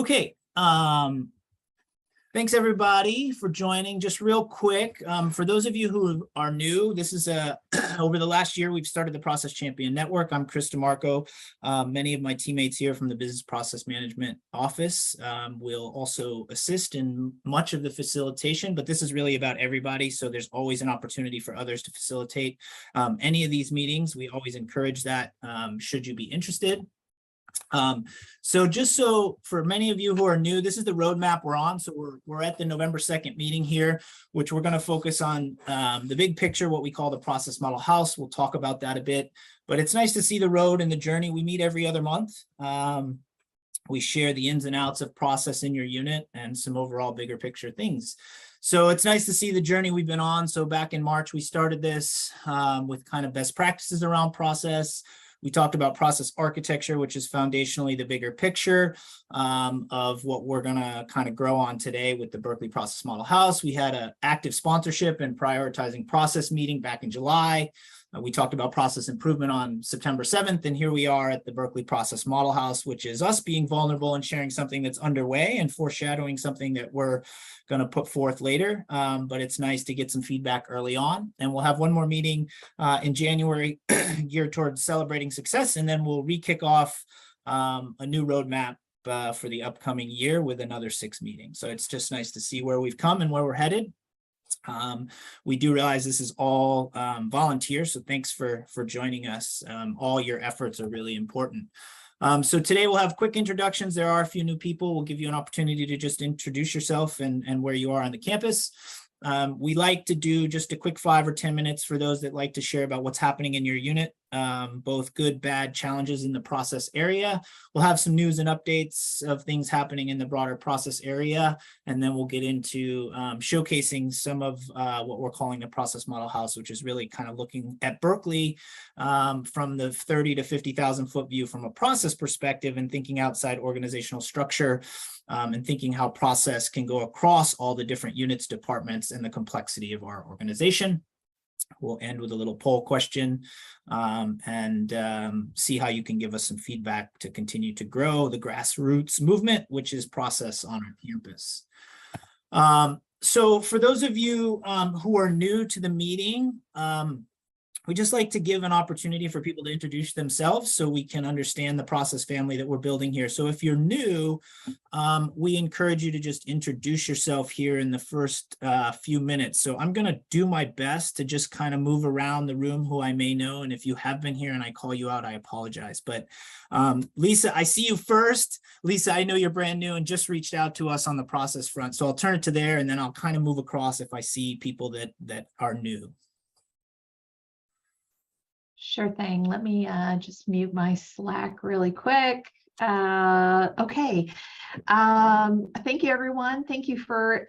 Okay. Thanks everybody for joining. Just real quick, for those of you who are new, this is over the last year, we've started the Process Champion Network. I'm Chris DeMarco. Many of my teammates here from the Business Process Management Office will also assist in much of the facilitation, but this is really about everybody. So there's always an opportunity for others to facilitate any of these meetings. We always encourage that should you be interested. So for many of you who are new, this is the roadmap we're on. So we're at the November 2nd meeting here, which we're going to focus on the big picture, what we call the process model house. We'll talk about that a bit, but it's nice to see the road and the journey. We meet every other month. We share the ins and outs of process in your unit and some overall bigger picture things. So it's nice to see the journey we've been on. So back in March, we started this with kind of best practices around process. We talked about process architecture, which is foundationally the bigger picture of what we're going to kind of grow on today with the Berkeley Process Model House. We had an active sponsorship and prioritizing process meeting back in July. We talked about process improvement on September 7th, and here we are at the Berkeley Process Model House, which is us being vulnerable and sharing something that's underway and foreshadowing something that we're going to put forth later. But it's nice to get some feedback early on. And we'll have one more meeting in January geared towards celebrating success, and then we'll re-kick off a new roadmap for the upcoming year with another 6 meetings. So it's just nice to see where we've come and where we're headed. We do realize this is all volunteer, so thanks for joining us. All your efforts are really important. So today we'll have quick introductions. There are a few new people. We'll give you an opportunity to just introduce yourself and where you are on the campus. We like to do just a quick 5 or 10 minutes for those that like to share about what's happening in your unit, both good, bad challenges in the process area. We'll have some news and updates of things happening in the broader process area, and then we'll get into showcasing some of what we're calling the process model house, which is really kind of looking at Berkeley from the 30 to 50,000 foot view from a process perspective and thinking outside organizational structure. And thinking how process can go across all the different units, departments, and the complexity of our organization. We'll end with a little poll question and see how you can give us some feedback to continue to grow the grassroots movement, which is process on our campus. So for those of you who are new to the meeting, we just like to give an opportunity for people to introduce themselves so we can understand the process family that we're building here. So if you're new, we encourage you to just introduce yourself here in the first few minutes. So I'm going to do my best to just kind of move around the room who I may know. And if you have been here and I call you out, I apologize. But Lisa, I see you first. Lisa, I know you're brand new and just reached out to us on the process front. So I'll turn it to there and then I'll kind of move across if I see people that are new. Sure thing. Let me just mute my Slack really quick. Okay. Thank you, everyone. Thank you for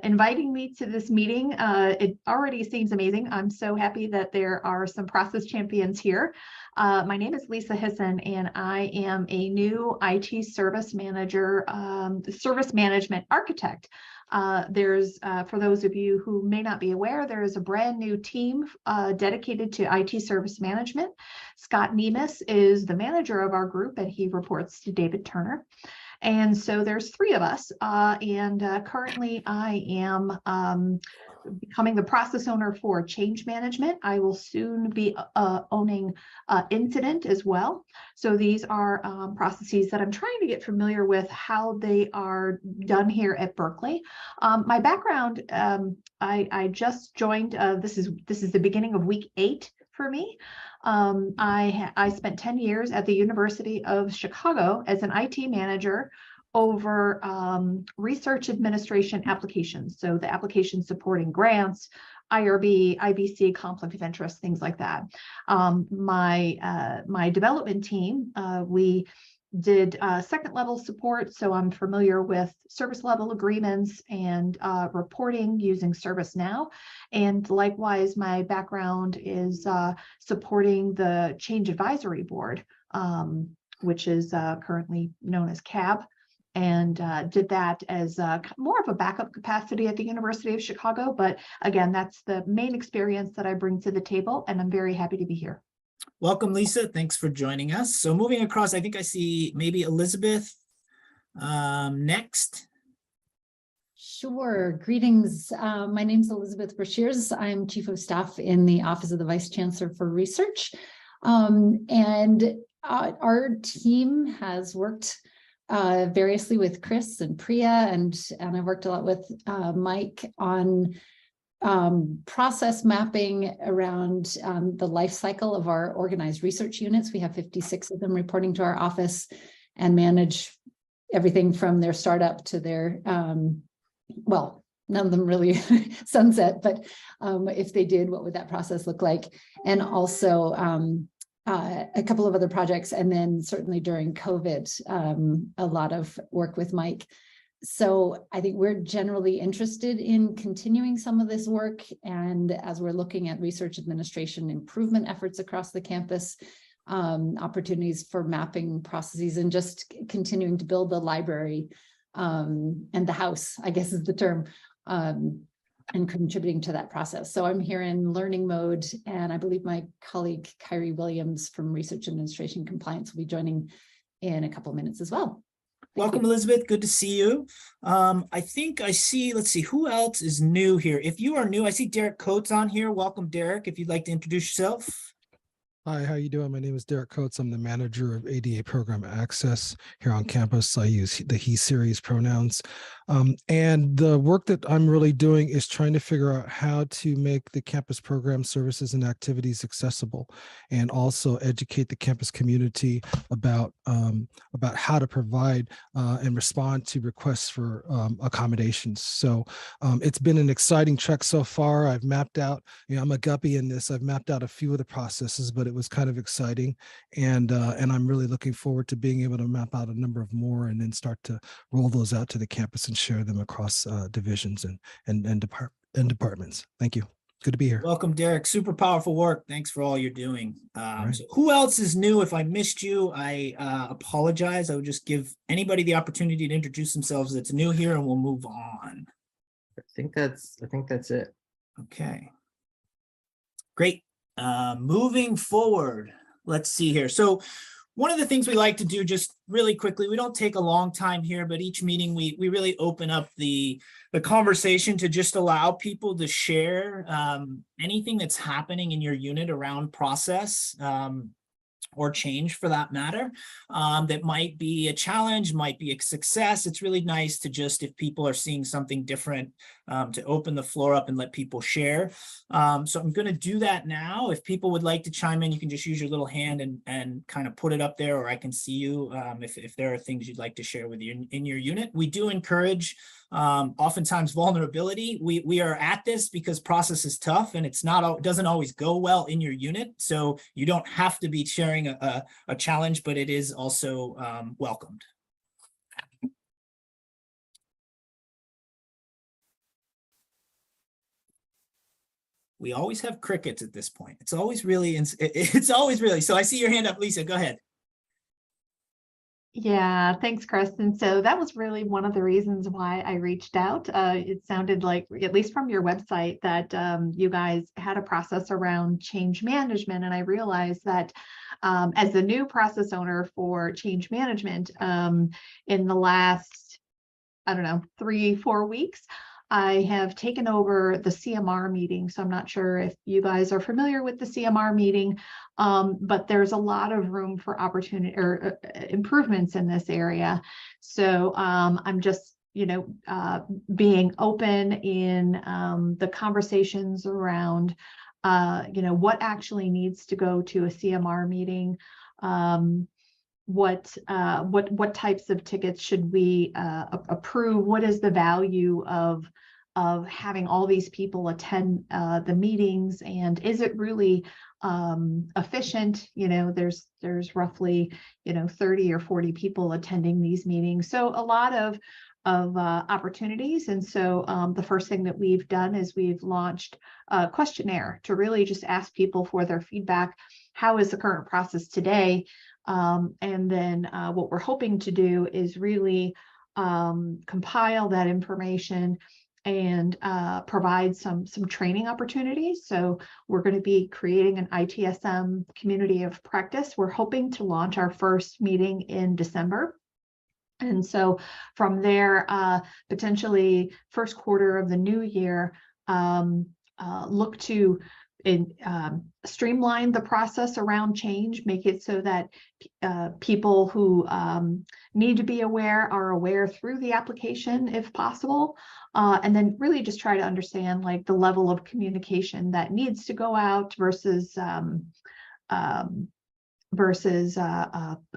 inviting me to this meeting. It already seems amazing. I'm so happy that there are some process champions here. My name is Lisa Hisson, and I am a new IT service manager, service management architect. For those of you who may not be aware, there is a brand new team dedicated to IT service management. Scott Nemes is the manager of our group, and he reports to David Turner. And so there's 3 of us, and currently I am becoming the process owner for change management. I will soon be owning incident as well. So these are processes that I'm trying to get familiar with how they are done here at Berkeley. My background, I just joined, this is the beginning of week 8 for me. I spent 10 years at the University of Chicago as an IT manager over research administration applications. So the applications supporting grants, IRB, IBC, conflict of interest, things like that. My development team, we did second level support. So I'm familiar with service level agreements and reporting using ServiceNow. And likewise, my background is supporting the Change Advisory Board, which is currently known as CAB. And did that as more of a backup capacity at the University of Chicago. But again, that's the main experience that I bring to the table, and I'm very happy to be here. Welcome, Lisa. Thanks for joining us. So moving across, I think I see maybe Elizabeth Next. Sure. Greetings. My name is Elizabeth Brashears. I'm Chief of Staff in the Office of the Vice Chancellor for Research. Our team has worked variously with Chris and Priya, and I've worked a lot with Mike on process mapping around the life cycle of our organized research units. We have 56 of them reporting to our office and manage everything from their startup to their well, none of them really sunset, but if they did, what would that process look like? And also a couple of other projects, and then certainly during COVID, a lot of work with Mike. So I think we're generally interested in continuing some of this work, and as we're looking at research administration improvement efforts across the campus, opportunities for mapping processes and just continuing to build the library and the house, I guess is the term, and contributing to that process. So I'm here in learning mode, and I believe my colleague Kyrie Williams from Research Administration Compliance will be joining in a couple of minutes as well. Welcome, Elizabeth. Good to see you. I think I see, let's see, who else is new here? If you are new, I see Derek Coates on here. Welcome, Derek, if you'd like to introduce yourself. Hi, how you doing? My name is Derek Coates. I'm the manager of ADA Program Access here on campus. I use the he series pronouns. And the work that I'm really doing is trying to figure out how to make the campus program services and activities accessible, and also educate the campus community about how to provide and respond to requests for accommodations. So it's been an exciting trek so far. I've mapped out, I'm a guppy in this. I've mapped out a few of the processes, but it was kind of exciting, and I'm really looking forward to being able to map out a number of more and then start to roll those out to the campus and share them across divisions and departments. Thank you. Good to be here. Welcome, Derek. Super powerful work. Thanks for all you're doing. Right. So who else is new? If I missed you, I apologize. I would just give anybody the opportunity to introduce themselves that's new here, and we'll move on. I think that's it. Okay. Great. Moving forward, let's see here. So one of the things we like to do, just really quickly, we don't take a long time here, but each meeting we really open up the conversation to just allow people to share anything that's happening in your unit around process or change for that matter, that might be a challenge, might be a success. It's really nice to just, if people are seeing something different, to open the floor up and let people share. So I'm going to do that now. If people would like to chime in, you can just use your little hand and kind of put it up there, or I can see you if there are things you'd like to share with you in your unit. We do encourage oftentimes vulnerability. We are at this because process is tough, and it doesn't always go well in your unit. So you don't have to be sharing a challenge, but it is also welcomed. We always have crickets at this point. It's always really, so I see your hand up, Lisa, go ahead. Yeah, thanks, Chris. And so that was really one of the reasons why I reached out. It sounded like, at least from your website, that you guys had a process around change management. And I realized that as the new process owner for change management, in the last, 3-4 weeks, I have taken over the CMR meeting. So I'm not sure if you guys are familiar with the CMR meeting, but there's a lot of room for opportunity or improvements in this area. So I'm just, being open in the conversations around, what actually needs to go to a CMR meeting. What types of tickets should we approve? What is the value of having all these people attend the meetings, and is it really efficient? There's roughly 30 or 40 people attending these meetings, so a lot of opportunities. And so the first thing that we've done is we've launched a questionnaire to really just ask people for their feedback. How is the current process today? And then what we're hoping to do is really compile that information and provide some training opportunities. So we're going to be creating an ITSM community of practice. We're hoping to launch our first meeting in December. And so from there, potentially first quarter of the new year, look to streamline the process around change, make it so that people who need to be aware are aware through the application if possible. And then really just try to understand like the level of communication that needs to go out versus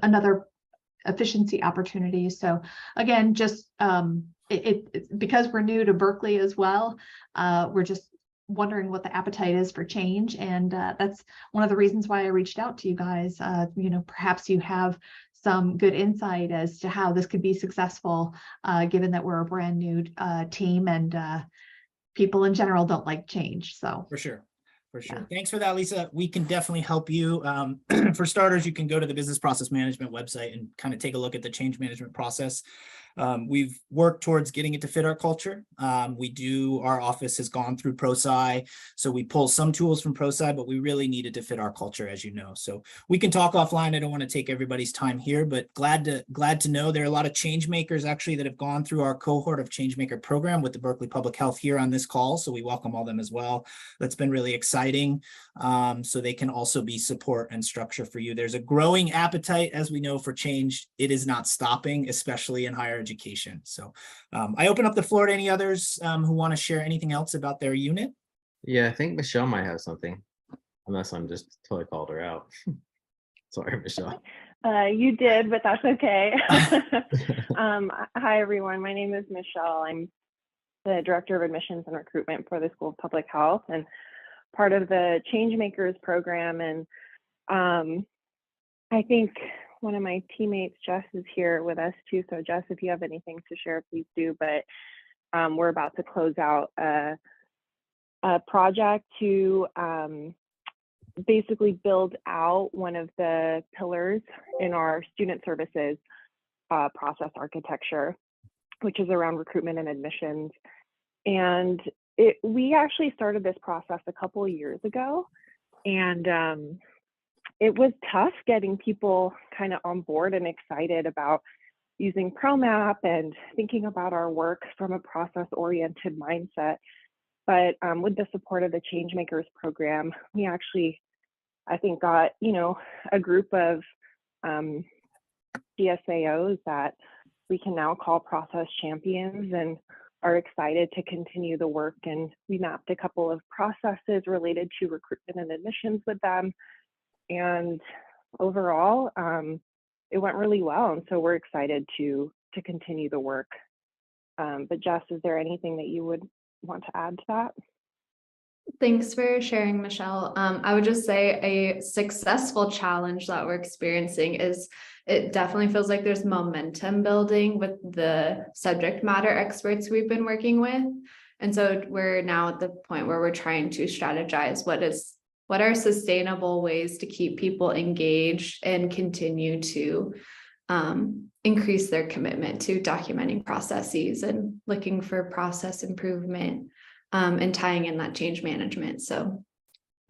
another efficiency opportunities. So again, just it's because we're new to Berkeley as well, we're just wondering what the appetite is for change. And that's one of the reasons why I reached out to you guys. Perhaps you have some good insight as to how this could be successful, given that we're a brand new team and people in general don't like change. So For sure. For sure. Yeah. Thanks for that, Lisa. We can definitely help you. For starters, you can go to the business process management website and kind of take a look at the change management process. We've worked towards getting it to fit our culture. Our office has gone through ProSci, so we pull some tools from ProSci, but we really needed to fit our culture, as you know. So we can talk offline. I don't want to take everybody's time here, but glad to know there are a lot of change makers actually that have gone through our cohort of change maker program with the Berkeley Public Health here on this call. So we welcome all them as well. That's been really exciting. So they can also be support and structure for you. There's a growing appetite, as we know, for change. It is not stopping, especially in higher education. So I open up the floor to any others who want to share anything else about their unit. Yeah, I think Michelle might have something, unless I'm just totally called her out. Sorry, Michelle. You did, but that's okay. Hi, everyone. My name is Michelle. I'm the Director of Admissions and Recruitment for the School of Public Health and part of the Changemakers program. And I think one of my teammates, Jess, is here with us too. So Jess, if you have anything to share, please do. But we're about to close out a project to basically build out one of the pillars in our student services process architecture, which is around recruitment and admissions. And we actually started this process a couple of years ago, and it was tough getting people kind of on board and excited about using ProMap and thinking about our work from a process-oriented mindset. But with the support of the Changemakers program, we actually, I think, got a group of CSAOs that we can now call process champions and are excited to continue the work. And we mapped a couple of processes related to recruitment and admissions with them. And overall, it went really well. And so we're excited to continue the work. But Jess, is there anything that you would want to add to that? Thanks for sharing, Michelle. I would just say a successful challenge that we're experiencing is it definitely feels like there's momentum building with the subject matter experts we've been working with. And so we're now at the point where we're trying to strategize what are sustainable ways to keep people engaged and continue to increase their commitment to documenting processes and looking for process improvement. And tying in that change management. So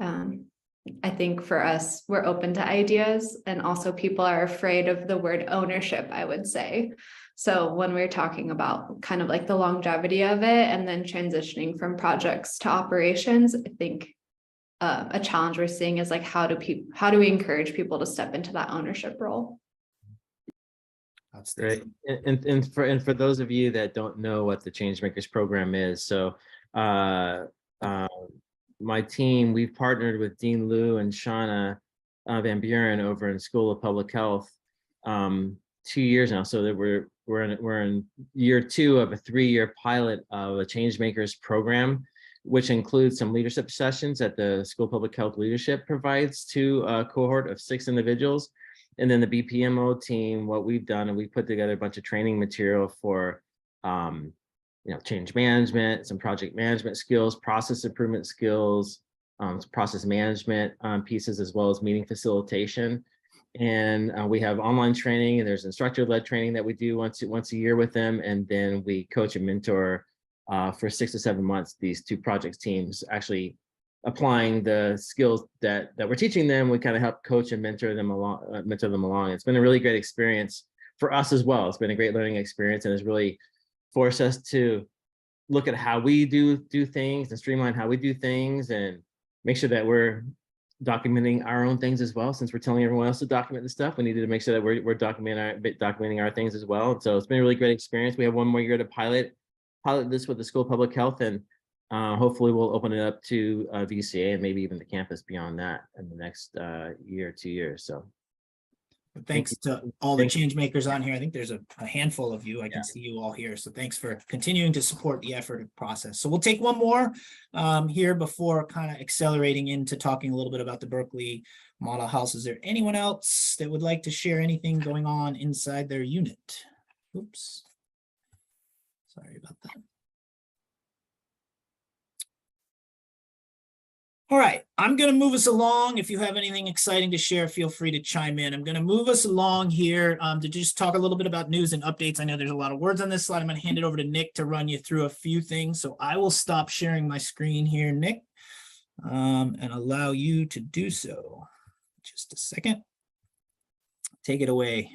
I think for us, we're open to ideas, and also people are afraid of the word ownership, I would say. So when we're talking about kind of like the longevity of it and then transitioning from projects to operations, I think a challenge we're seeing is like, how do we encourage people to step into that ownership role? That's Right. And for those of you that don't know what the Changemakers program is, so my team, we've partnered with Dean Liu and Shauna Van Buren over in School of Public Health 2 years now. So that we're in year 2 of a 3-year pilot of a Changemakers program, which includes some leadership sessions that the School of Public Health leadership provides to a cohort of 6 individuals. And then the BPMO team, what we've done, and we put together a bunch of training material for change management, some project management skills, process improvement skills, process management pieces, as well as meeting facilitation. And we have online training, and there's instructor-led training that we do once a year with them. And then we coach and mentor for 6 to 7 months, these 2 projects teams, actually applying the skills that we're teaching them. We kind of help coach and mentor them along. It's been a really great experience for us as well. It's been a great learning experience and has really forced us to look at how we do things and streamline how we do things and make sure that we're documenting our own things as well. Since we're telling everyone else to document the stuff, we needed to make sure that we're documenting our things as well. And so it's been a really great experience. We have one more year to pilot this with the School of Public Health, and hopefully we'll open it up to VCA and maybe even the campus beyond that in the next year, 2 years. So thanks to all the change makers on here. I think there's a handful of you. I can see you all here. So thanks for continuing to support the effort and process. So we'll take one more here before kind of accelerating into talking a little bit about the Berkeley Model House. Is there anyone else that would like to share anything going on inside their unit? Oops. Sorry about that. All right, I'm going to move us along. If you have anything exciting to share, feel free to chime in. I'm going to move us along here to just talk a little bit about news and updates. I know there's a lot of words on this slide. I'm going to hand it over to Nick to run you through a few things. So I will stop sharing my screen here, Nick, and allow you to do so. Just a second. Take it away.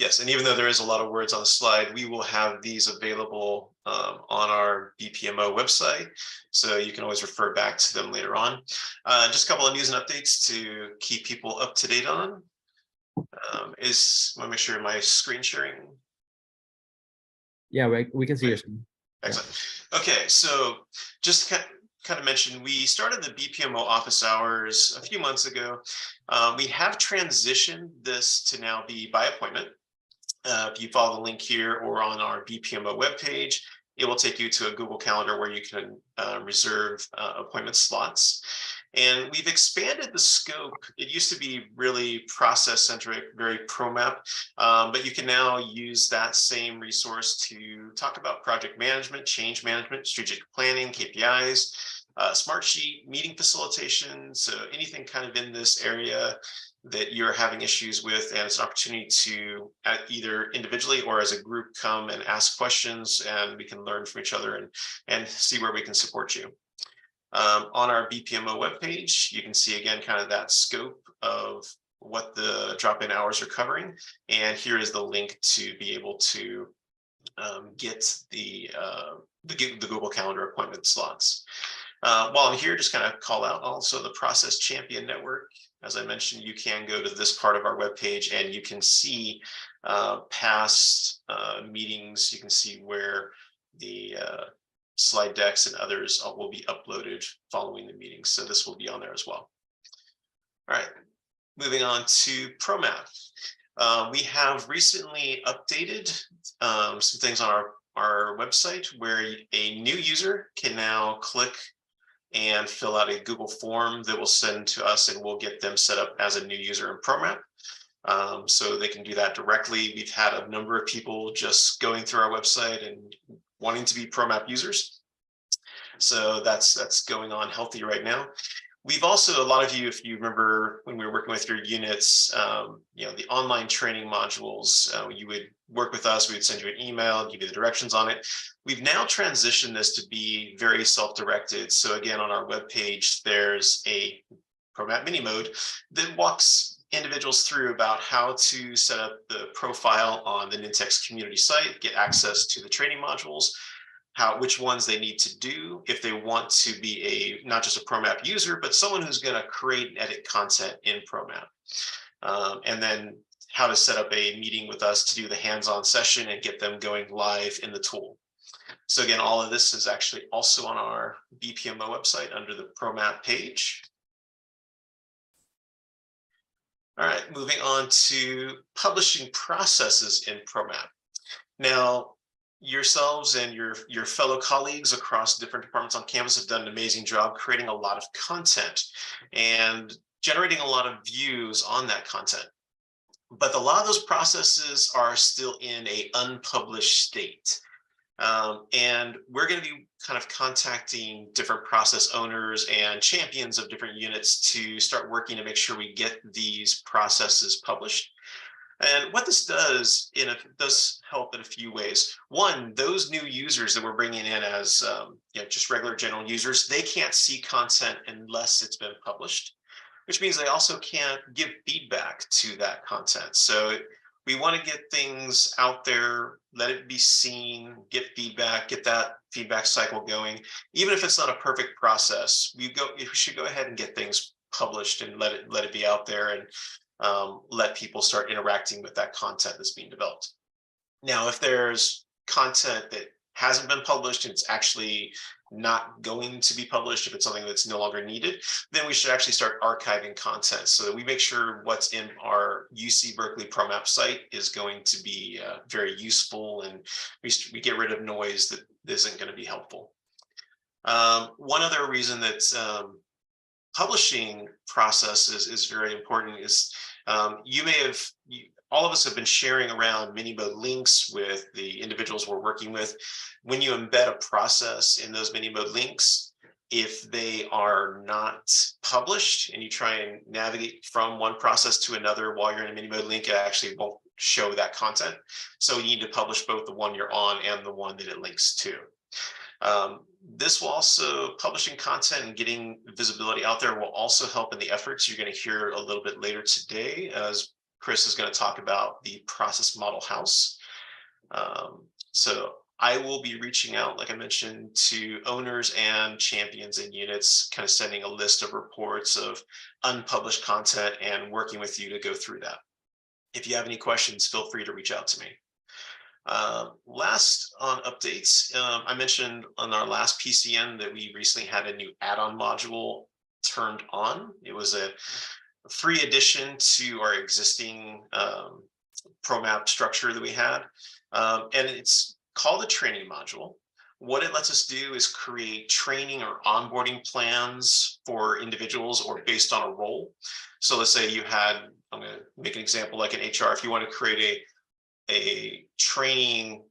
Yes, and even though there is a lot of words on the slide, we will have these available on our BPMO website, so you can always refer back to them later on. Just a couple of news and updates to keep people up to date on. Want to make sure my screen sharing. Yeah, we can see your screen. Excellent. Okay, so just kind of mentioned, we started the BPMO office hours a few months ago. We have transitioned this to now be by appointment. If you follow the link here or on our BPMO webpage, it will take you to a Google Calendar where you can reserve appointment slots. And we've expanded the scope. It used to be really process-centric, very ProMap, but you can now use that same resource to talk about project management, change management, strategic planning, KPIs, Smartsheet, meeting facilitation, so anything kind of in this area that you're having issues with, and it's an opportunity to either individually or as a group come and ask questions, and we can learn from each other and see where we can support you. On our BPMO webpage, you can see again kind of that scope of what the drop-in hours are covering, and here is the link to be able to get the Google Calendar appointment slots. While I'm here, just kind of call out also the Process Champion Network. As I mentioned, you can go to this part of our webpage and you can see past meetings. You can see where the slide decks and others will be uploaded following the meeting. So this will be on there as well. All right, moving on to ProMap. We have recently updated some things on our website where a new user can now click and fill out a Google form that will send to us, and we'll get them set up as a new user in ProMap. So they can do that directly. We've had a number of people just going through our website and wanting to be ProMap users. So that's going on healthy right now. We've also, a lot of you, if you remember when we were working with your units, the online training modules, you would work with us, we would send you an email, give you the directions on it. We've now transitioned this to be very self-directed. So again, on our webpage, there's a ProMap mini mode that walks individuals through about how to set up the profile on the Nintex community site, get access to the training modules, which ones they need to do if they want to be not just a ProMap user, but someone who's going to create and edit content in ProMap. And then how to set up a meeting with us to do the hands-on session and get them going live in the tool. So again, all of this is actually also on our BPMO website under the ProMap page. All right, moving on to publishing processes in ProMap. Now, yourselves and your fellow colleagues across different departments on campus have done an amazing job creating a lot of content and generating a lot of views on that content. But a lot of those processes are still in an unpublished state. And we're going to be kind of contacting different process owners and champions of different units to start working to make sure we get these processes published. And what this does, it does help in a few ways. One, those new users that we're bringing in as just regular general users, they can't see content unless it's been published. which means they also can't give feedback to that content. So we want to get things out there, let it be seen, get feedback, get that feedback cycle going. Even if it's not a perfect process, we should go ahead and get things published and let it be out there, and let people start interacting with that content that's being developed. Now, if there's content that hasn't been published and it's actually not going to be published, if it's something that's no longer needed, then we should actually start archiving content so that we make sure what's in our UC Berkeley ProMap site is going to be very useful, and we get rid of noise that isn't going to be helpful. One other reason that publishing process is very important is all of us have been sharing around Minimode links with the individuals we're working with. When you embed a process in those Minimode links, if they are not published and you try and navigate from one process to another while you're in a Minimode link, it actually won't show that content. So you need to publish both the one you're on and the one that it links to. This will also, publishing content and getting visibility out there will also help in the efforts you're going to hear a little bit later today, as Chris is going to talk about the process model house. So I will be reaching out, like I mentioned, to owners and champions in units, kind of sending a list of reports of unpublished content and working with you to go through that. If you have any questions, feel free to reach out to me. Last on updates, I mentioned on our last PCN that we recently had a new add-on module turned on. It was a free addition to our existing ProMap structure that we had, and it's called a training module. What it lets us do is create training or onboarding plans for individuals or based on a role. So let's say you had, I'm going to make an example like in HR, if you want to create a training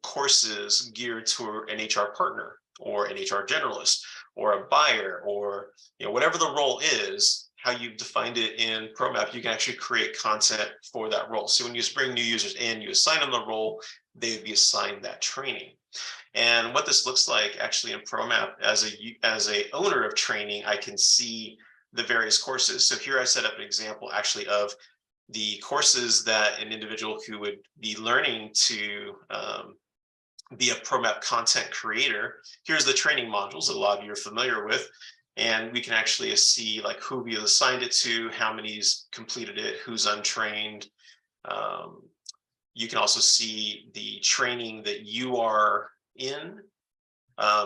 courses geared to an HR partner or an HR generalist or a buyer, or whatever the role is, how you've defined it in ProMap, you can actually create content for that role. So when you bring new users in, you assign them the role, they would be assigned that training. And what this looks like actually in ProMap, as a owner of training, I can see the various courses. So here I set up an example actually of the courses that an individual who would be learning to be a ProMap content creator. Here's the training modules that a lot of you are familiar with. And we can actually see like who we assigned it to, how many's completed it, who's untrained. You can also see the training that you are in.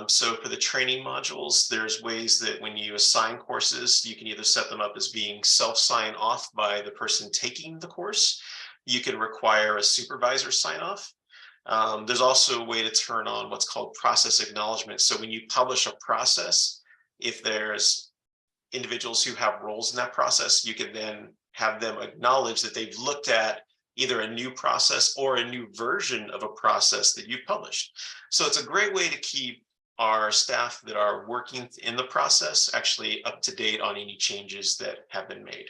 So for the training modules, there's ways that when you assign courses, you can either set them up as being self-sign off by the person taking the course. You can require a supervisor sign off. There's also a way to turn on what's called process acknowledgement. So when you publish a process, if there's individuals who have roles in that process, you can then have them acknowledge that they've looked at either a new process or a new version of a process that you've published. So it's a great way to keep our staff that are working in the process actually up to date on any changes that have been made.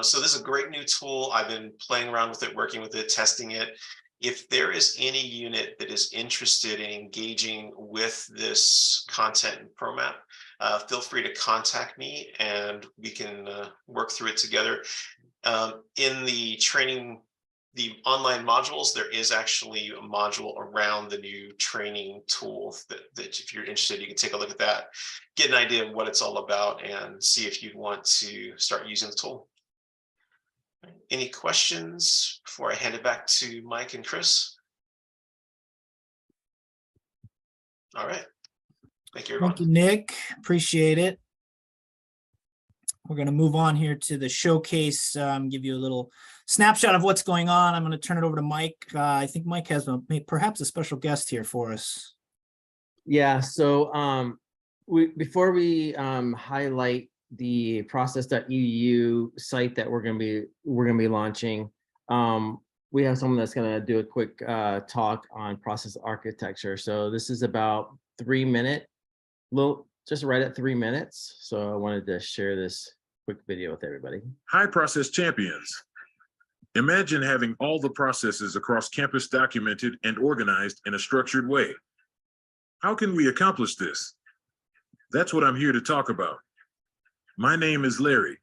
So this is a great new tool. I've been playing around with it, working with it, testing it. If there is any unit that is interested in engaging with this content in ProMap, feel free to contact me and we can work through it together. In the training, the online modules, there is actually a module around the new training tool that if you're interested, you can take a look at that, get an idea of what it's all about and see if you'd want to start using the tool. Any questions before I hand it back to Mike and Chris? All right. Thank you, everyone. Thank you, Nick. Appreciate it. We're going to move on here to the showcase, give you a little snapshot of what's going on. I'm going to turn it over to Mike. I think Mike has perhaps a special guest here for us. Yeah, so before we highlight the process.edu site that we're going to be launching, we have someone that's going to do a quick talk on process architecture. So this is about 3 minute, just right at 3 minutes. So I wanted to share this quick video with everybody. Hi, process champions. Imagine having all the processes across campus documented and organized in a structured way. How can we accomplish this? That's what I'm here to talk about. My name is Larry.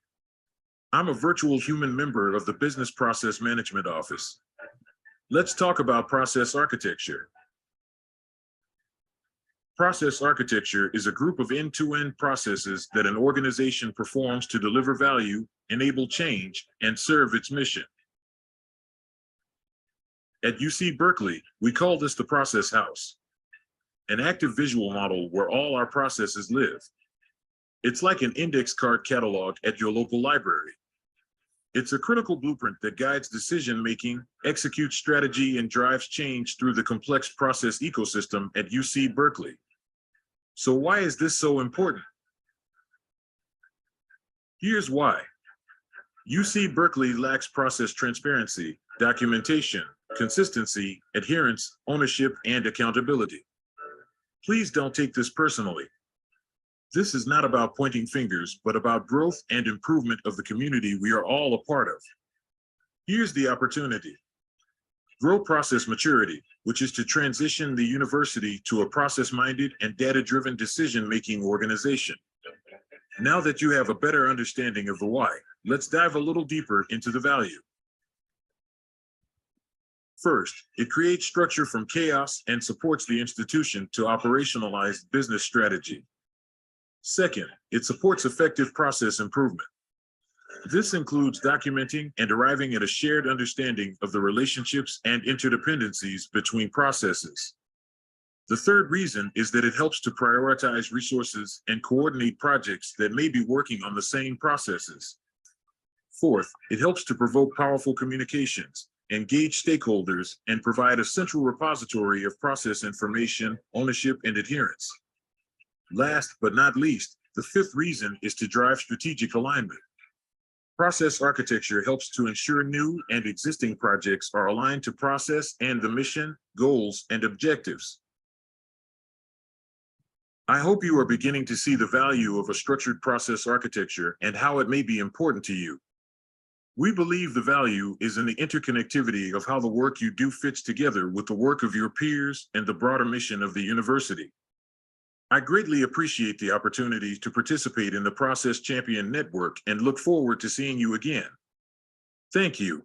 I'm a virtual human member of the Business Process Management Office. Let's talk about process architecture. Process architecture is a group of end-to-end processes that an organization performs to deliver value, enable change, and serve its mission. At UC Berkeley, we call this the Process House, an active visual model where all our processes live. It's like an index card catalog at your local library. It's a critical blueprint that guides decision-making, executes strategy, and drives change through the complex process ecosystem at UC Berkeley. So why is this so important? Here's why. UC Berkeley lacks process transparency, documentation, consistency, adherence, ownership, and accountability. Please don't take this personally. This is not about pointing fingers, but about growth and improvement of the community we are all a part of. Here's the opportunity. Grow process maturity, which is to transition the university to a process-minded and data-driven decision-making organization. Now that you have a better understanding of the why, let's dive a little deeper into the value. First, it creates structure from chaos and supports the institution to operationalize business strategy. Second, it supports effective process improvement. This includes documenting and arriving at a shared understanding of the relationships and interdependencies between processes. The third reason is that it helps to prioritize resources and coordinate projects that may be working on the same processes. Fourth, it helps to provoke powerful communications, engage stakeholders, and provide a central repository of process information, ownership, and adherence. Last but not least, the fifth reason is to drive strategic alignment. Process architecture helps to ensure new and existing projects are aligned to process and the mission, goals, and objectives. I hope you are beginning to see the value of a structured process architecture and how it may be important to you. We believe the value is in the interconnectivity of how the work you do fits together with the work of your peers and the broader mission of the university. I greatly appreciate the opportunity to participate in the Process Champion Network and look forward to seeing you again. Thank you.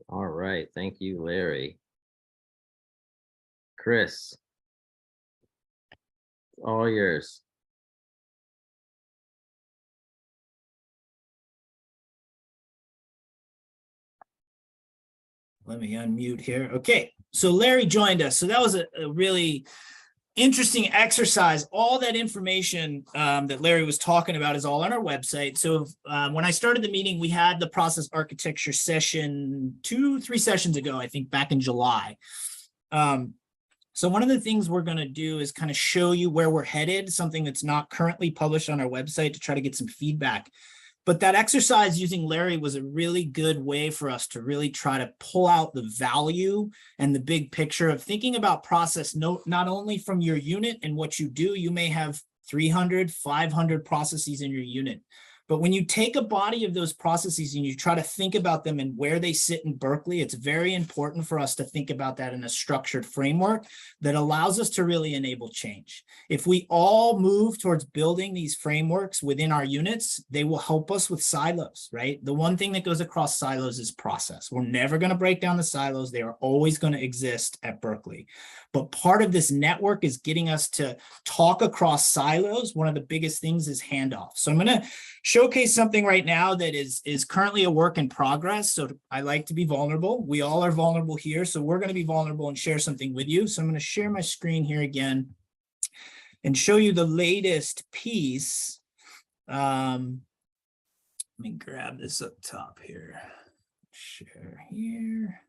All right, thank you, Larry. Chris, all yours. Let me unmute here. Okay, so Larry joined us. So that was a really interesting exercise. All that information that Larry was talking about is all on our website. So when I started the meeting, we had the process architecture session 2-3 sessions ago, I think back in July. So one of the things we're going to do is kind of show you where we're headed, something that's not currently published on our website to try to get some feedback. But that exercise using Larry was a really good way for us to really try to pull out the value and the big picture of thinking about process, not only from your unit and what you do. You may have 300, 500 processes in your unit. But when you take a body of those processes and you try to think about them and where they sit in Berkeley, it's very important for us to think about that in a structured framework that allows us to really enable change. If we all move towards building these frameworks within our units, they will help us with silos, right? The one thing that goes across silos is process. We're never going to break down the silos. They are always going to exist at Berkeley. But part of this network is getting us to talk across silos. One of the biggest things is handoff. So I'm going to showcase something right now that is currently a work in progress. So I like to be vulnerable. We all are vulnerable here. So we're going to be vulnerable and share something with you. So I'm going to share my screen here again and show you the latest piece. Let me grab this up top here. Share here.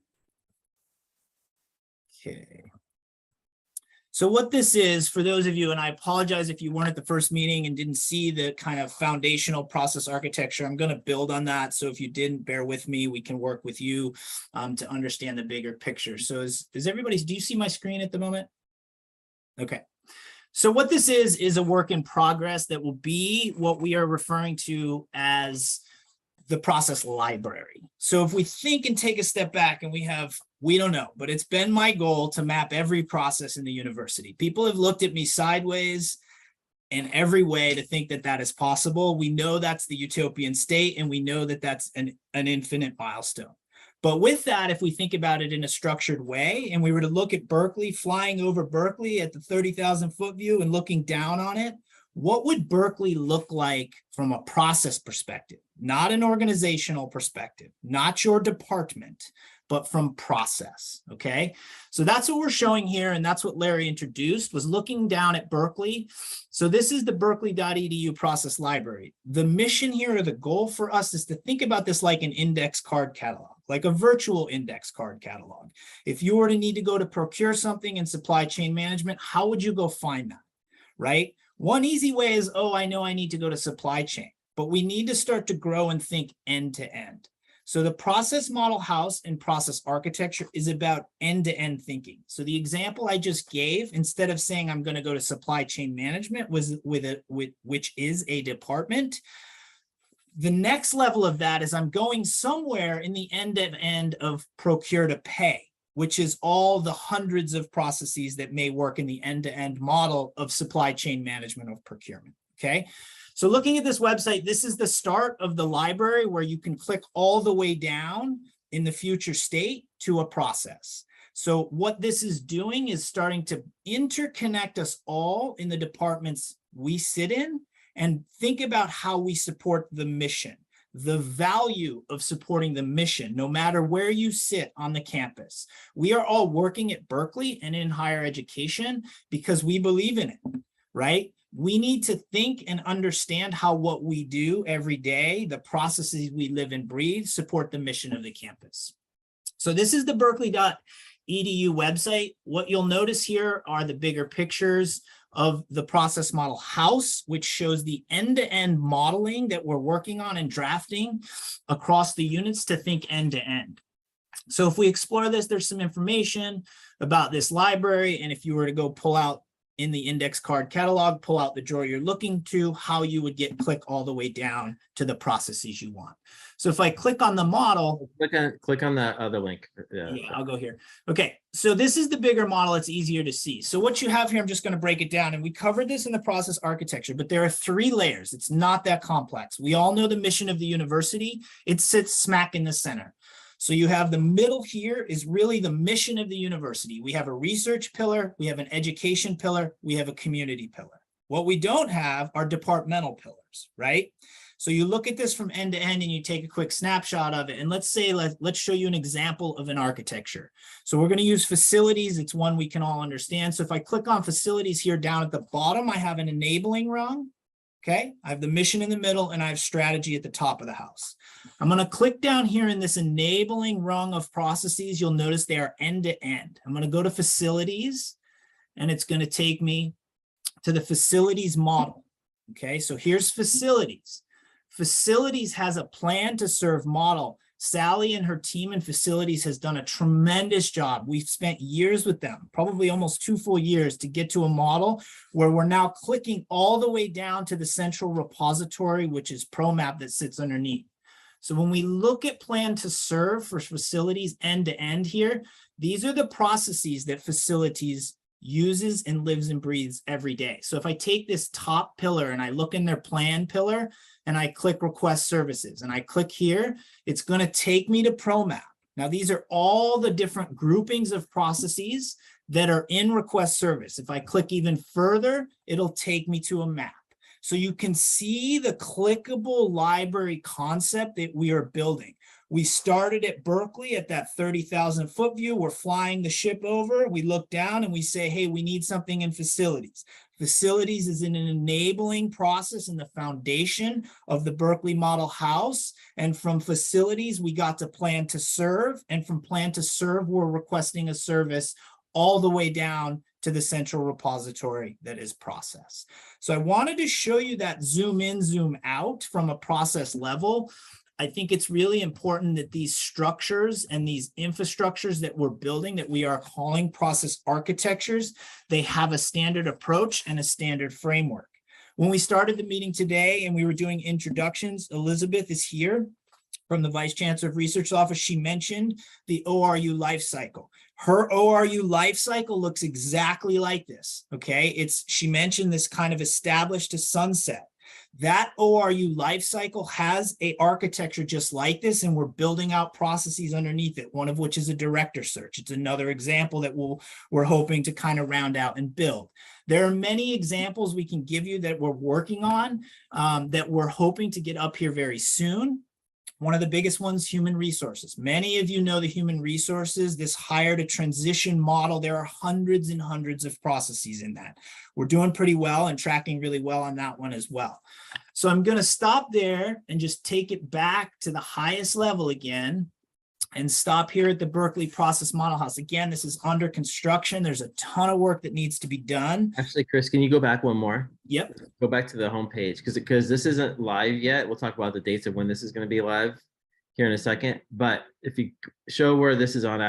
Okay. So what this is, for those of you, and I apologize if you weren't at the first meeting and didn't see the kind of foundational process architecture, I'm going to build on that. So if you didn't, bear with me, we can work with you to understand the bigger picture. So is everybody, do you see my screen at the moment? Okay. So what this is a work in progress that will be what we are referring to as the process library. So if we think and take a step back and we don't know, but it's been my goal to map every process in the university. People have looked at me sideways in every way to think that that is possible. We know that's the utopian state, and we know that that's an infinite milestone. But with that, if we think about it in a structured way, and we were to look at Berkeley, flying over Berkeley at the 30,000 foot view and looking down on it, what would Berkeley look like from a process perspective? Not an organizational perspective, not your department, but from process, okay? So that's what we're showing here, and that's what Larry introduced, was looking down at Berkeley. So this is the berkeley.edu process library. The mission here, or the goal for us, is to think about this like an index card catalog, like a virtual index card catalog. If you were to need to go to procure something in supply chain management, how would you go find that, right? One easy way is, oh, I know I need to go to supply chain, but we need to start to grow and think end to end. So the process model house and process architecture is about end-to-end thinking. So the example I just gave, instead of saying I'm going to go to supply chain management, which is a department, the next level of that is I'm going somewhere in the end-to-end of procure to pay, which is all the hundreds of processes that may work in the end-to-end model of supply chain management of procurement, okay? So looking at this website, this is the start of the library where you can click all the way down in the future state to a process. So what this is doing is starting to interconnect us all in the departments we sit in and think about how we support the mission, the value of supporting the mission, no matter where you sit on the campus. We are all working at Berkeley and in higher education because we believe in it, right? We need to think and understand how what we do every day, the processes we live and breathe, support the mission of the campus. So this is the berkeley.edu website. What you'll notice here are the bigger pictures of the process model house, which shows the end-to-end modeling that we're working on and drafting across the units to think end-to-end. So if we explore this, there's some information about this library. And if you were to go pull out in the index card catalog, pull out the drawer you're looking to, how you would click all the way down to the processes you want. So if I click on the model, click on that other link. Yeah, I'll go here. Okay, so this is the bigger model. It's easier to see. So what you have here, I'm just going to break it down, and we covered this in the process architecture, but there are 3 layers. It's not that complex. We all know the mission of the university. It sits smack in the center. So you have the middle here is really the mission of the university. We have a research pillar, we have an education pillar, we have a community pillar. What we don't have are departmental pillars, right? So you look at this from end to end and you take a quick snapshot of it. And let's say, let's show you an example of an architecture. So we're going to use facilities. It's one we can all understand. So if I click on facilities here down at the bottom, I have an enabling rung. Okay, I have the mission in the middle and I have strategy at the top of the house. I'm going to click down here in this enabling rung of processes. You'll notice they are end to end. I'm going to go to facilities and it's going to take me to the facilities model. Okay, so here's facilities. Facilities has a plan to serve model. Sally and her team in facilities has done a tremendous job. We've spent years with them, probably almost 2 full years, to get to a model where we're now clicking all the way down to the central repository, which is ProMap that sits underneath. So when we look at plan to serve for facilities end to end here, these are the processes that facilities uses and lives and breathes every day. So if I take this top pillar and I look in their plan pillar and I click request services and I click here, it's going to take me to ProMap. Now, these are all the different groupings of processes that are in request service. If I click even further, it'll take me to a map. So you can see the clickable library concept that we are building. We started at Berkeley at that 30,000 foot view. We're flying the ship over. We look down and we say, hey, we need something in facilities. Facilities is in an enabling process in the foundation of the Berkeley model house. And from facilities, we got to plan to serve. And from plan to serve, we're requesting a service all the way down to the central repository that is process. So I wanted to show you that zoom in, zoom out from a process level. I think it's really important that these structures and these infrastructures that we're building, that we are calling process architectures, they have a standard approach and a standard framework. When we started the meeting today and we were doing introductions, Elizabeth is here from the Vice Chancellor of Research Office. She mentioned the ORU life cycle. Her ORU life cycle looks exactly like this, okay? She mentioned this kind of established to sunset. That ORU life cycle has a architecture just like this, and we're building out processes underneath it, one of which is a director search. It's another example that we're hoping to kind of round out and build. There are many examples we can give you that we're working on that we're hoping to get up here very soon. One of the biggest ones, human resources. Many of you know the human resources, this hire to transition model. There are hundreds and hundreds of processes in that. We're doing pretty well and tracking really well on that one as well. So I'm going to stop there and just take it back to the highest level again and stop here at the Berkeley Process Model House. Again, this is under construction. There's a ton of work that needs to be done. Actually, Chris, can you go back one more? Yep. Go back to the homepage because this isn't live yet. We'll talk about the dates of when this is going to be live here in a second. But if you show where this is on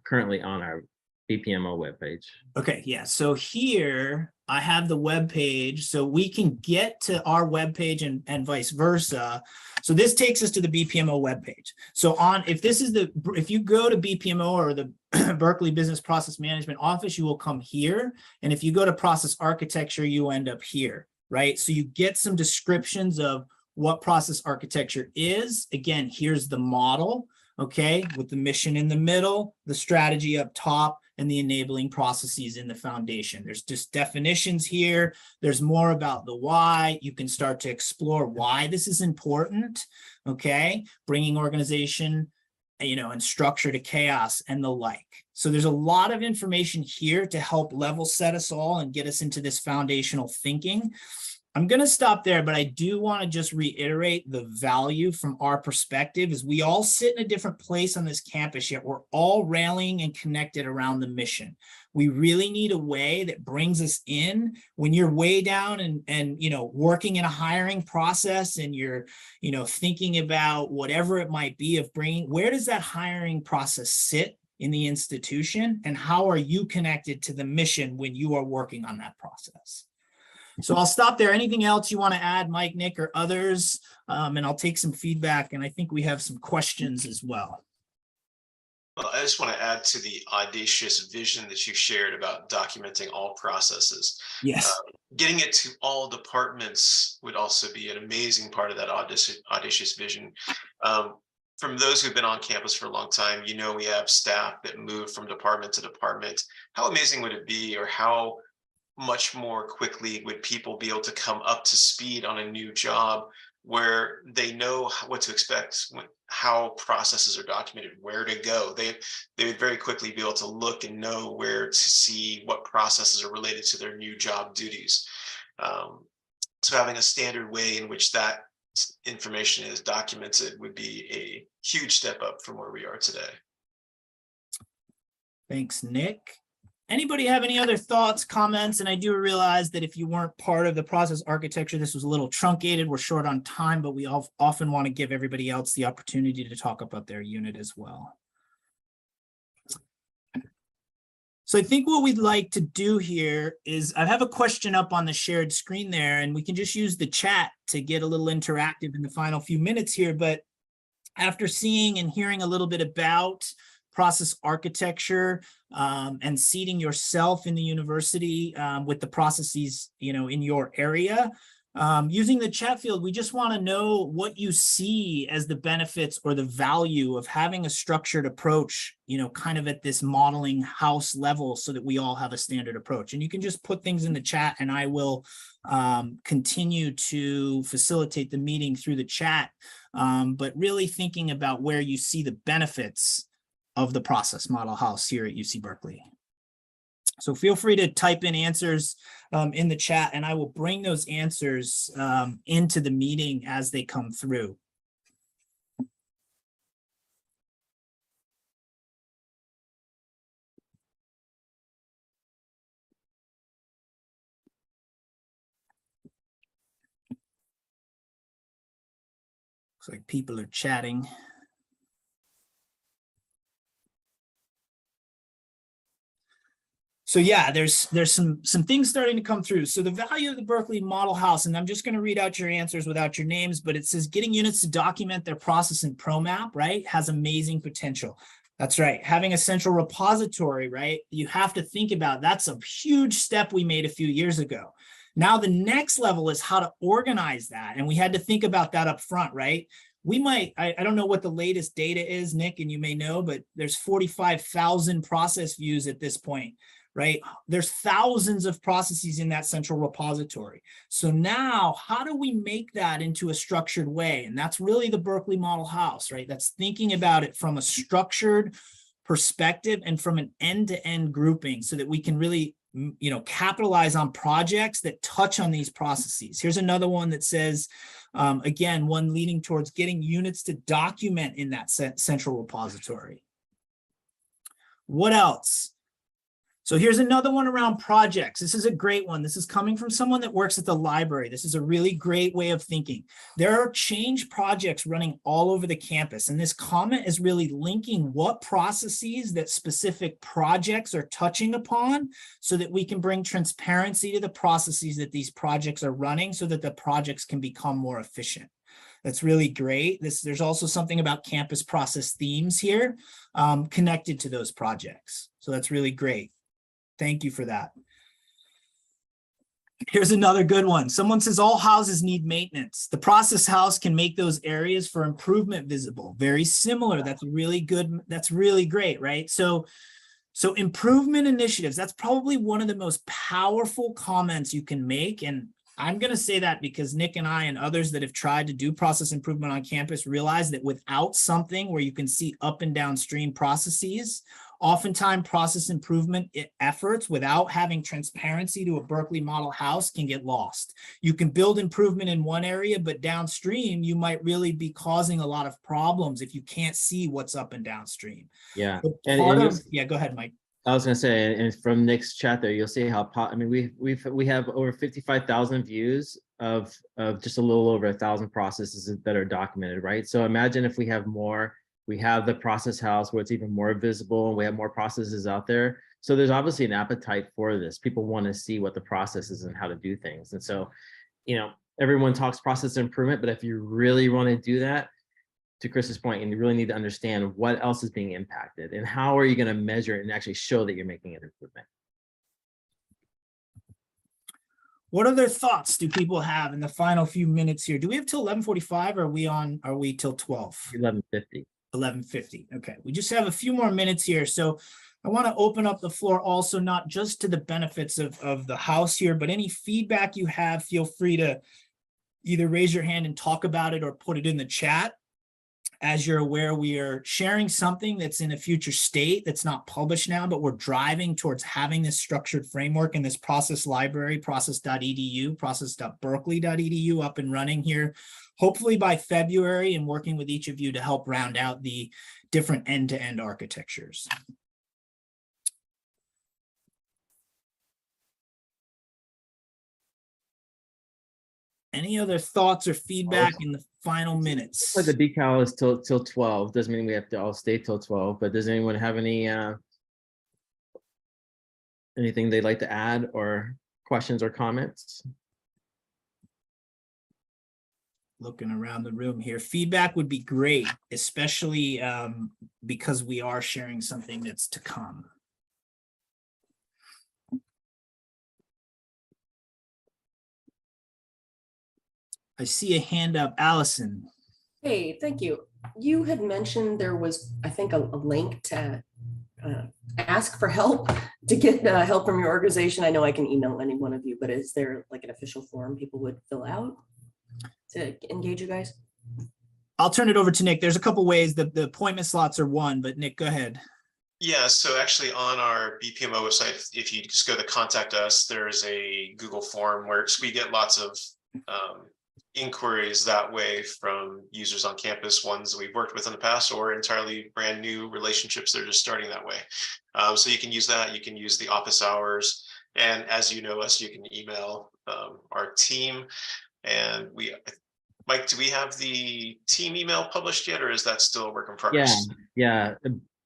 currently on our BPMO webpage. Okay, yeah. So here I have the web page, so we can get to our web page and vice versa. So this takes us to the BPMO web page. So if you go to BPMO or the Berkeley Business Process Management Office, you will come here. And if you go to process architecture, you end up here, right? So you get some descriptions of what process architecture is. Again, here's the model, okay, with the mission in the middle, the strategy up top, and the enabling processes in the foundation. There's just definitions here. There's more about the why. You can start to explore why this is important, okay? Bringing organization, and structure to chaos and the like. So there's a lot of information here to help level set us all and get us into this foundational thinking. I'm going to stop there, but I do want to just reiterate the value from our perspective is we all sit in a different place on this campus, yet we're all rallying and connected around the mission. We really need a way that brings us in when you're way down and working in a hiring process and you're, thinking about whatever it might be of bringing, where does that hiring process sit in the institution and how are you connected to the mission when you are working on that process? So I'll stop there. Anything else you want to add, Mike, Nick, or others? And I'll take some feedback. And I think we have some questions as well. Well, I just want to add to the audacious vision that you shared about documenting all processes. Yes. Getting it to all departments would also be an amazing part of that audacious vision. From those who've been on campus for a long time, we have staff that move from department to department. How amazing would it be, or how much more quickly would people be able to come up to speed on a new job where they know what to expect, how processes are documented, where to go. They would very quickly be able to look and know where to see what processes are related to their new job duties. So having a standard way in which that information is documented would be a huge step up from where we are today. Thanks, Nick. Anybody have any other thoughts, comments? And I do realize that if you weren't part of the process architecture, this was a little truncated. We're short on time, but we often want to give everybody else the opportunity to talk about their unit as well. So I think what we'd like to do here is I have a question up on the shared screen there, and we can just use the chat to get a little interactive in the final few minutes here. But after seeing and hearing a little bit about process architecture and seating yourself in the university with the processes, in your area, using the chat field, we just want to know what you see as the benefits or the value of having a structured approach, kind of at this modeling house level so that we all have a standard approach. And you can just put things in the chat and I will continue to facilitate the meeting through the chat, but really thinking about where you see the benefits of the process model house here at UC Berkeley. So feel free to type in answers in the chat and I will bring those answers into the meeting as they come through. Looks like people are chatting. So yeah, there's some things starting to come through. So the value of the Berkeley Model House, and I'm just going to read out your answers without your names, but it says getting units to document their process in ProMap, right, has amazing potential. That's right. Having a central repository, right? You have to think about, that's a huge step we made a few years ago. Now the next level is how to organize that. And we had to think about that up front, right? We might, I don't know what the latest data is, Nick, and you may know, but there's 45,000 process views at this point, right? There's thousands of processes in that central repository. So now how do we make that into a structured way? And that's really the Berkeley Model House, right? That's thinking about it from a structured perspective and from an end-to-end grouping so that we can really, you know, capitalize on projects that touch on these processes. Here's another one that says, again, one leading towards getting units to document in that central repository. What else? So here's another one around projects. This is a great one. This is coming from someone that works at the library. This is a really great way of thinking. There are change projects running all over the campus, and this comment is really linking what processes that specific projects are touching upon so that we can bring transparency to the processes that these projects are running so that the projects can become more efficient. That's really great. There's also something about campus process themes here connected to those projects. So that's really great. Thank you for that. Here's another good one. Someone says all houses need maintenance. The process house can make those areas for improvement visible. Very similar. That's really good. That's really great, right? So improvement initiatives, that's probably one of the most powerful comments you can make. And I'm going to say that because Nick and I and others that have tried to do process improvement on campus realize that without something where you can see up and downstream processes, oftentimes process improvement efforts without having transparency to a Berkeley Model House can get lost. You can build improvement in one area, but downstream, you might really be causing a lot of problems if you can't see what's up and downstream. Yeah. Yeah, go ahead, Mike. I was gonna say, and from Nick's chat there, you'll see how, I mean, we have over 55,000 views of just a little over 1,000 processes that are documented, right? So imagine if we have more, we have the process house where it's even more visible and we have more processes out there. So there's obviously an appetite for this. People want to see what the process is and how to do things. And so, you know, everyone talks process improvement, but if you really want to do that, to Chris's point, and you really need to understand what else is being impacted and how are you going to measure it and actually show that you're making an improvement. What other thoughts do people have in the final few minutes here? Do we have till 11:45 or are we till 12? 11:50. 11:50. Okay, we just have a few more minutes here. So I want to open up the floor also, not just to the benefits of the house here, but any feedback you have, feel free to either raise your hand and talk about it or put it in the chat. As you're aware, we are sharing something that's in a future state that's not published now, but we're driving towards having this structured framework in this process library, process.edu, process.berkeley.edu up and running here, hopefully by February, and working with each of you to help round out the different end-to-end architectures. Any other thoughts or feedback in the final minutes? But the decal is till 12. Doesn't mean we have to all stay till 12, but does anyone have any anything they'd like to add or questions or comments? Looking around the room here, feedback would be great, especially because we are sharing something that's to come. I see a hand up, Allison. Hey, thank you. You had mentioned there was, I think, a link to ask for help to get help from your organization. I know I can email any one of you, but is there like an official form people would fill out to engage you guys? I'll turn it over to Nick. There's a couple ways. The appointment slots are one, but Nick, go ahead. Yeah, so actually on our BPMO website, if you just go to contact us, there's a Google form where we get lots of inquiries that way from users on campus, ones we've worked with in the past or entirely brand new relationships that are just starting that way. So you can use that, you can use the office hours, and as you know us, you can email our team. And Mike, do we have the team email published yet, or is that still a work in progress? Yeah.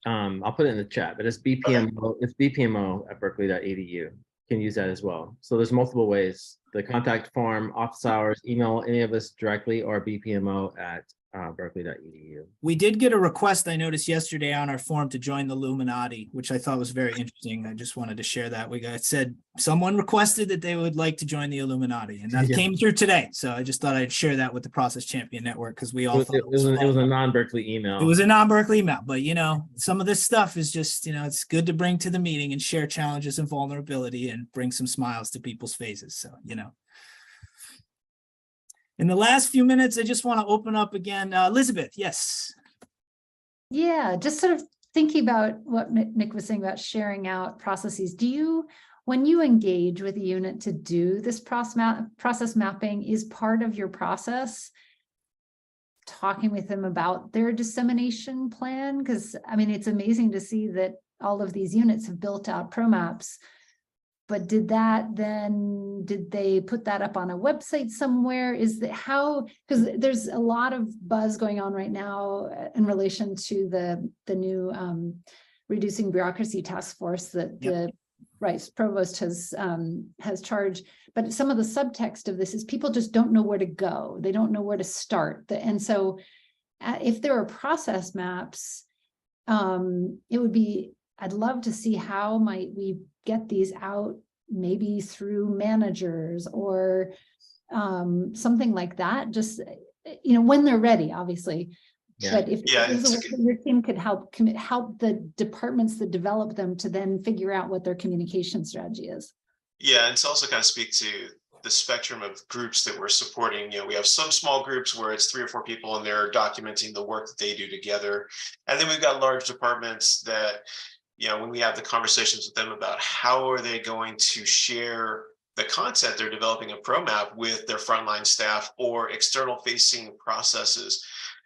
I'll put it in the chat, but it's BPMO, okay. It's BPMO at berkeley.edu. You can use that as well. So there's multiple ways. The contact form, office hours, email any of us directly, or BPMO at berkeley.edu. We did get a request, I noticed yesterday on our forum, to join the Illuminati, which I thought was very interesting. I just wanted to share that. Said someone requested that they would like to join the Illuminati, and that Yeah. came through today. So I just thought I'd share that with the Process Champion Network, because we all thought It was a non-Berkeley email. it was a non-Berkeley email. But some of this stuff is just, it's good to bring to the meeting and share challenges and vulnerability and bring some smiles to people's faces. So, in the last few minutes, I just want to open up again. Elizabeth, yes. Yeah, just sort of thinking about what Nick was saying about sharing out processes. When you engage with a unit to do this process mapping, is part of your process talking with them about their dissemination plan? Because it's amazing to see that all of these units have built out ProMaps. But did they put that up on a website somewhere? Because there's a lot of buzz going on right now in relation to the new reducing bureaucracy task force that the Rice provost has charged. But some of the subtext of this is people just don't know where to go. They don't know where to start. And so if there are process maps, I'd love to see how might we get these out, maybe through managers or something like that, just when they're ready, obviously. Yeah. But if your team could help the departments that develop them to then figure out what their communication strategy is. Yeah, and to also kind of speak to the spectrum of groups that we're supporting. We have some small groups where it's 3 or 4 people and they're documenting the work that they do together. And then we've got large departments that, when we have the conversations with them about how are they going to share the content they're developing a ProMap with their frontline staff or external facing processes.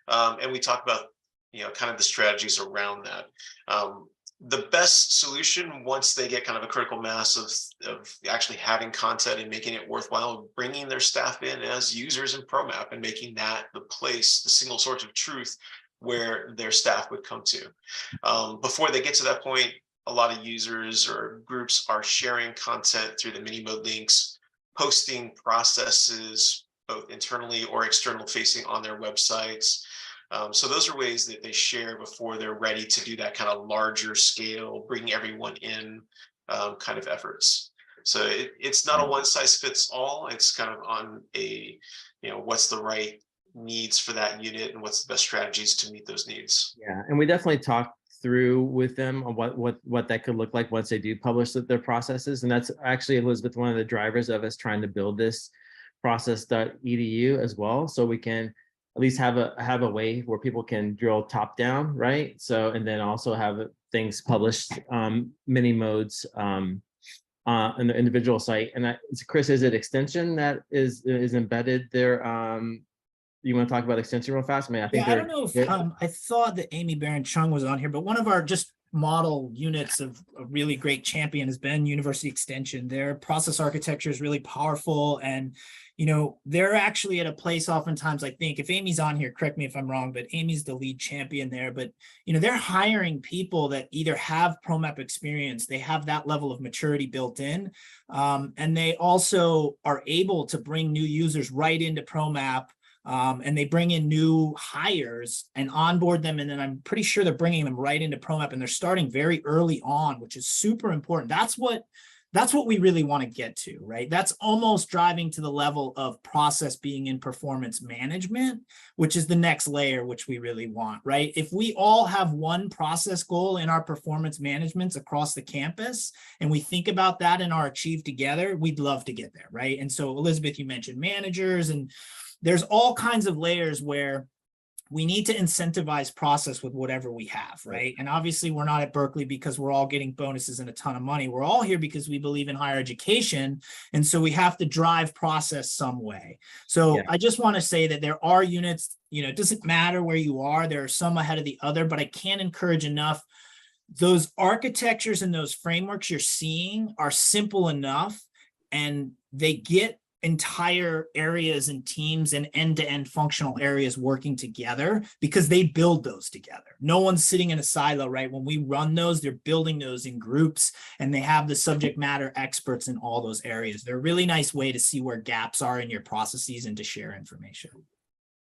And we talk about, kind of the strategies around that. The best solution, once they get kind of a critical mass of actually having content and making it worthwhile, bringing their staff in as users in ProMap and making that the single source of truth where their staff would come to. Before they get to that point, a lot of users or groups are sharing content through the mini mode links, posting processes, both internally or external facing on their websites. So those are ways that they share before they're ready to do that kind of larger scale, bring everyone in kind of efforts. So it's not a one size fits all. It's kind of on a, what's the right needs for that unit and what's the best strategies to meet those needs. Yeah, and we definitely talk through with them on what that could look like once they do publish their processes. And that's actually, Elizabeth, one of the drivers of us trying to build this process.edu as well, so we can at least have a way where people can drill top down, right? So, and then also have things published mini modes on the individual site. And Chris, is it extension that is embedded there? You want to talk about extension real fast? I think I don't know if I thought that Amy Barron Chung was on here, but one of our just model units of a really great champion has been University Extension. Their process architecture is really powerful, and they're actually at a place oftentimes, I think, if Amy's on here, correct me if I'm wrong, but Amy's the lead champion there. But they're hiring people that either have ProMap experience, they have that level of maturity built in, and they also are able to bring new users right into ProMap. And they bring in new hires and onboard them. And then I'm pretty sure they're bringing them right into ProMap, and they're starting very early on, which is super important. That's what we really want to get to, right? That's almost driving to the level of process being in performance management, which is the next layer, which we really want, right? If we all have one process goal in our performance managements across the campus, and we think about that and are achieved together, we'd love to get there, right? And so, Elizabeth, you mentioned managers, and there's all kinds of layers where we need to incentivize process with whatever we have, right? And obviously we're not at Berkeley because we're all getting bonuses and a ton of money. We're all here because we believe in higher education. And so we have to drive process some way. So I just want to say that there are units, it doesn't matter where you are, there are some ahead of the other, but I can't encourage enough. Those architectures and those frameworks you're seeing are simple enough, and they get entire areas and teams and end-to-end functional areas working together because they build those together. No one's sitting in a silo, right? When we run those, they're building those in groups, and they have the subject matter experts in all those areas. They're a really nice way to see where gaps are in your processes and to share information.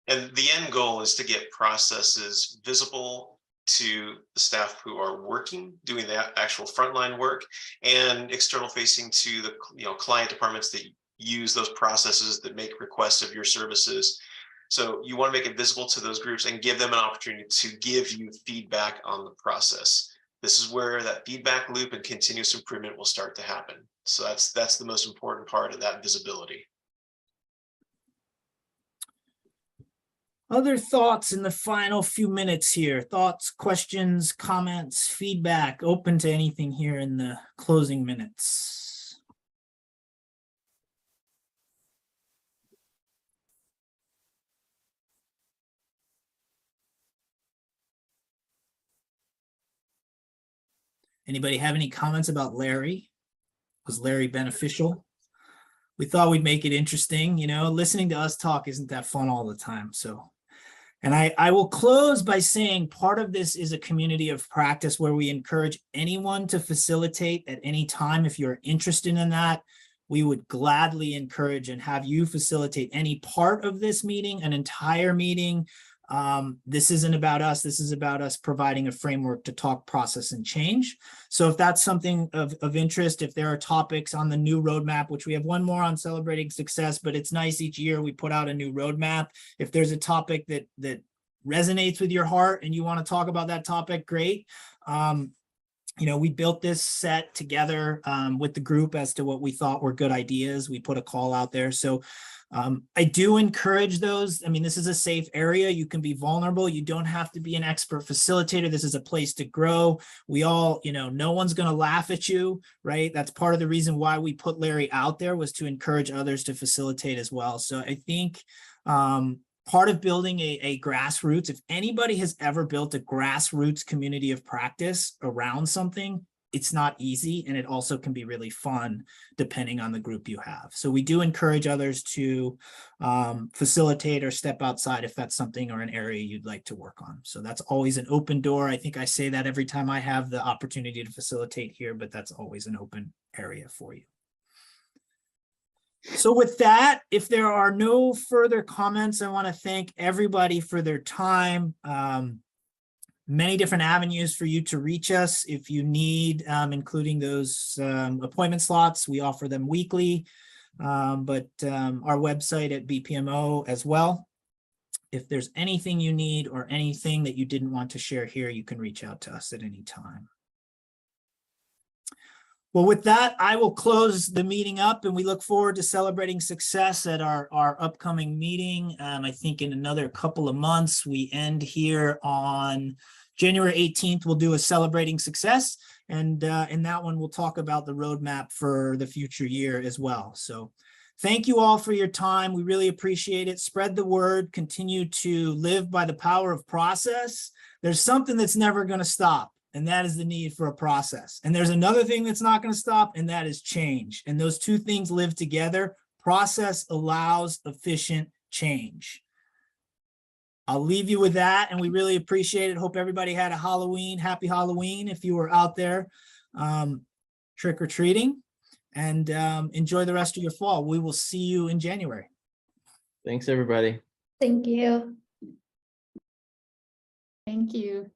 And the end goal is to get processes visible to the staff who are working, doing the actual frontline work, and external facing to the client departments that use those processes, that make requests of your services. So you want to make it visible to those groups and give them an opportunity to give you feedback on the process. This is where that feedback loop and continuous improvement will start to happen. So that's the most important part of that visibility. Other thoughts in the final few minutes here? Thoughts, questions, comments, feedback, open to anything here in the closing minutes. Anybody have any comments about Larry? Was Larry beneficial? We thought we'd make it interesting. Listening to us talk isn't that fun all the time. So, and I will close by saying part of this is a community of practice where we encourage anyone to facilitate at any time. If you're interested in that, we would gladly encourage and have you facilitate any part of this meeting, an entire meeting. This isn't about us. This is about us providing a framework to talk, process, and change. So if that's something of interest, if there are topics on the new roadmap, which we have one more on celebrating success, but it's nice each year we put out a new roadmap. If there's a topic that resonates with your heart and you want to talk about that topic, great. We built this set together with the group as to what we thought were good ideas. We put a call out there. So I do encourage those. I mean, this is a safe area. You can be vulnerable. You don't have to be an expert facilitator. This is a place to grow. We all, no one's going to laugh at you, right? That's part of the reason why we put Larry out there, was to encourage others to facilitate as well. So I think part of building a grassroots, if anybody has ever built a grassroots community of practice around something, it's not easy, and it also can be really fun depending on the group you have. So we do encourage others to facilitate or step outside if that's something or an area you'd like to work on. So that's always an open door. I think I say that every time I have the opportunity to facilitate here, but that's always an open area for you. So with that, if there are no further comments, I want to thank everybody for their time. Many different avenues for you to reach us if you need, including those appointment slots. We offer them weekly, but our website at BPMO as well. If there's anything you need or anything that you didn't want to share here, you can reach out to us at any time. Well, with that, I will close the meeting up, and we look forward to celebrating success at our upcoming meeting. I think in another couple of months, we end here on January 18th. We'll do a celebrating success, and in that one, we'll talk about the roadmap for the future year as well. So thank you all for your time. We really appreciate it. Spread the word. Continue to live by the power of process. There's something that's never going to stop, and that is the need for a process. And there's another thing that's not going to stop, and that is change. And those two things live together. Process allows efficient change. I'll leave you with that, and we really appreciate it. Hope everybody had a happy Halloween if you were out there trick-or-treating, and enjoy the rest of your fall. We will see you in January. Thanks, everybody. Thank you. Thank you.